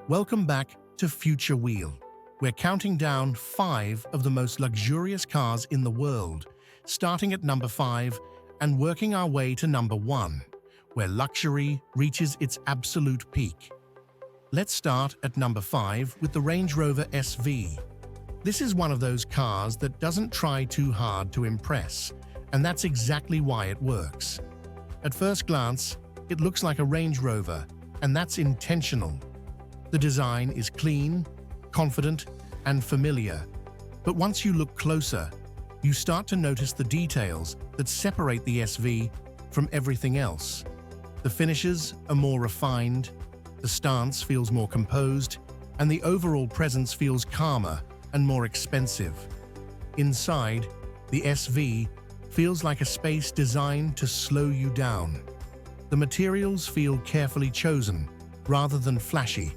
Welcome back to FutureWheel. We're counting down 5 of the most luxurious cars in the world, starting at number 5 and working our way to number 1, where luxury reaches its absolute peak. Let's start at number 5 with the Range Rover SV. This is one of those cars that doesn't try too hard to impress, and that's exactly why it works. At first glance, it looks like a Range Rover, and that's intentional. The design is clean, confident, and familiar. But once you look closer, you start to notice the details that separate the SV from everything else. The finishes are more refined, the stance feels more composed, and the overall presence feels calmer and more expensive. Inside, the SV feels like a space designed to slow you down. The materials feel carefully chosen, rather than flashy.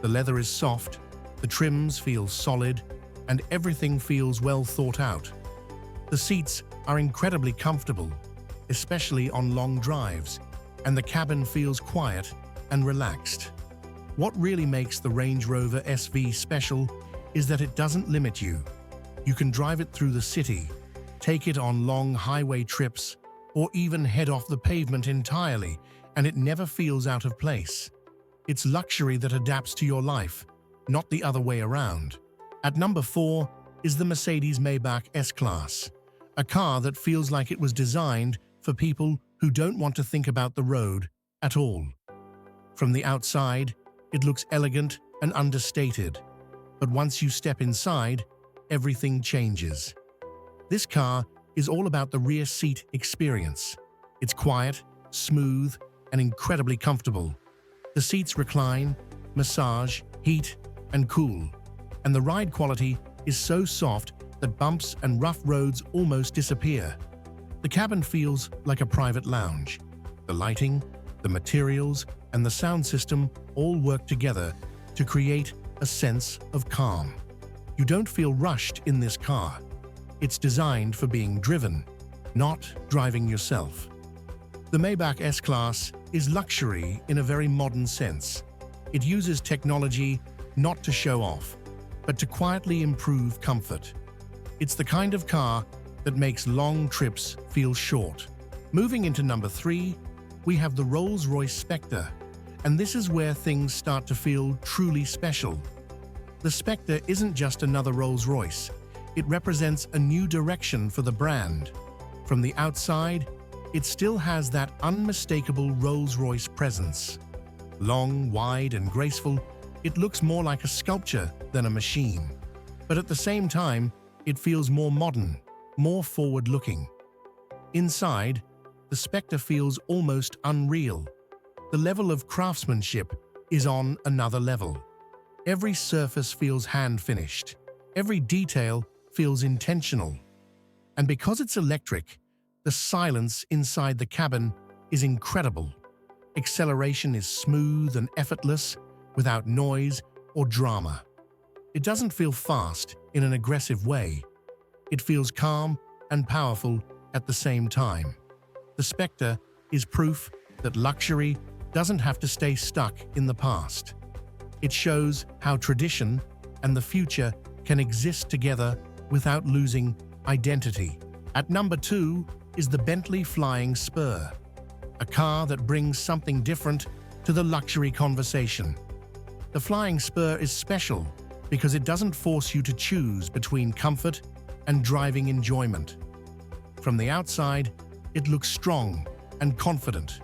The leather is soft, the trims feel solid, and everything feels well thought out. The seats are incredibly comfortable, especially on long drives, and the cabin feels quiet and relaxed. What really makes the Range Rover SV special is that it doesn't limit you. You can drive it through the city, take it on long highway trips, or even head off the pavement entirely, and it never feels out of place. It's luxury that adapts to your life, not the other way around. At number 4 is the Mercedes-Maybach S-Class, a car that feels like it was designed for people who don't want to think about the road at all. From the outside, it looks elegant and understated, but once you step inside, everything changes. This car is all about the rear seat experience. It's quiet, smooth, and incredibly comfortable. The seats recline, massage, heat, and cool, and the ride quality is so soft that bumps and rough roads almost disappear. The cabin feels like a private lounge. The lighting, the materials, and the sound system all work together to create a sense of calm. You don't feel rushed in this car. It's designed for being driven, not driving yourself. The Maybach S-Class is luxury in a very modern sense. It uses technology not to show off, but to quietly improve comfort. It's the kind of car that makes long trips feel short. Moving into number 3, we have the Rolls-Royce Spectre, and this is where things start to feel truly special. The Spectre isn't just another Rolls-Royce. It represents a new direction for the brand. From the outside, it still has that unmistakable Rolls-Royce presence. Long, wide, and graceful, it looks more like a sculpture than a machine. But at the same time, it feels more modern, more forward-looking. Inside, the Spectre feels almost unreal. The level of craftsmanship is on another level. Every surface feels hand-finished. Every detail feels intentional. And because it's electric, the silence inside the cabin is incredible. Acceleration is smooth and effortless, without noise or drama. It doesn't feel fast in an aggressive way. It feels calm and powerful at the same time. The Spectre is proof that luxury doesn't have to stay stuck in the past. It shows how tradition and the future can exist together without losing identity. At number 2 is the Bentley Flying Spur, a car that brings something different to the luxury conversation. The Flying Spur is special because it doesn't force you to choose between comfort and driving enjoyment. From the outside, it looks strong and confident,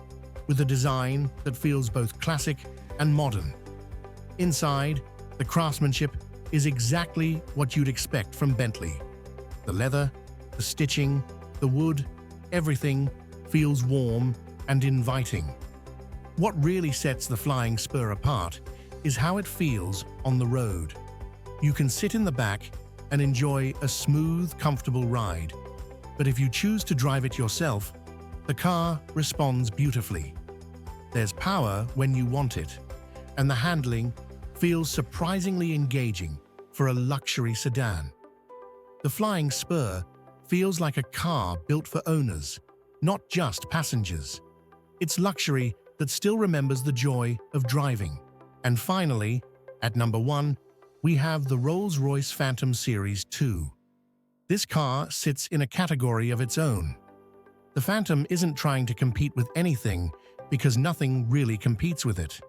with a design that feels both classic and modern. Inside, the craftsmanship is exactly what you'd expect from Bentley. The leather, the stitching, the wood, everything feels warm and inviting. What really sets the Flying Spur apart is how it feels on the road. You can sit in the back and enjoy a smooth, comfortable ride. But if you choose to drive it yourself, the car responds beautifully. There's power when you want it, and the handling feels surprisingly engaging for a luxury sedan. The Flying Spur feels like a car built for owners, not just passengers. It's luxury that still remembers the joy of driving. And finally, At number 1, we have the Rolls-Royce Phantom Series II. This car sits in a category of its own. The Phantom isn't trying to compete with anything because nothing really competes with it.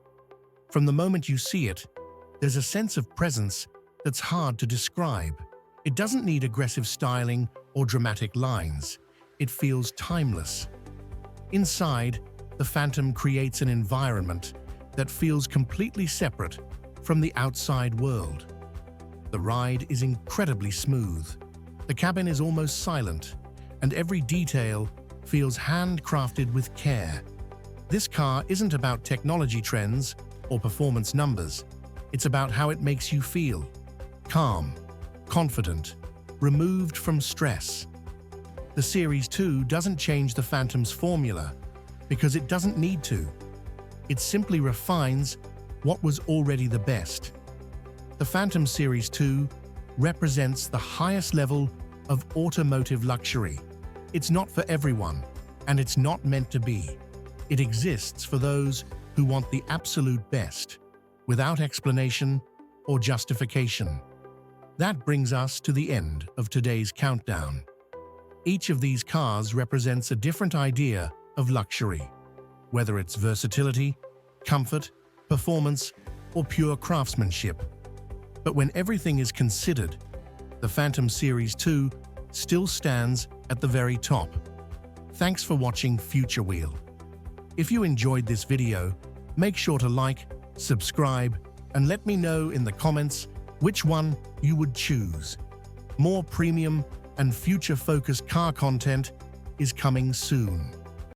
From the moment you see it, there's a sense of presence that's hard to describe. It doesn't need aggressive styling or dramatic lines. It feels timeless. Inside, the Phantom creates an environment that feels completely separate from the outside world. The ride is incredibly smooth. The cabin is almost silent, and every detail feels handcrafted with care. This car isn't about technology trends or performance numbers. It's about how it makes you feel. Calm, confident, removed from stress. The Series 2 doesn't change the Phantom's formula because it doesn't need to. It simply refines what was already the best. The Phantom Series II represents the highest level of automotive luxury. It's not for everyone, and it's not meant to be. It exists for those who want the absolute best, without explanation or justification. That brings us to the end of today's countdown. Each of these cars represents a different idea of luxury, whether it's versatility, comfort, performance, or pure craftsmanship. But when everything is considered, the Phantom Series II still stands at the very top. Thanks for watching FutureWheel. If you enjoyed this video, make sure to like, subscribe, and let me know in the comments which one you would choose. More premium and future-focused car content is coming soon.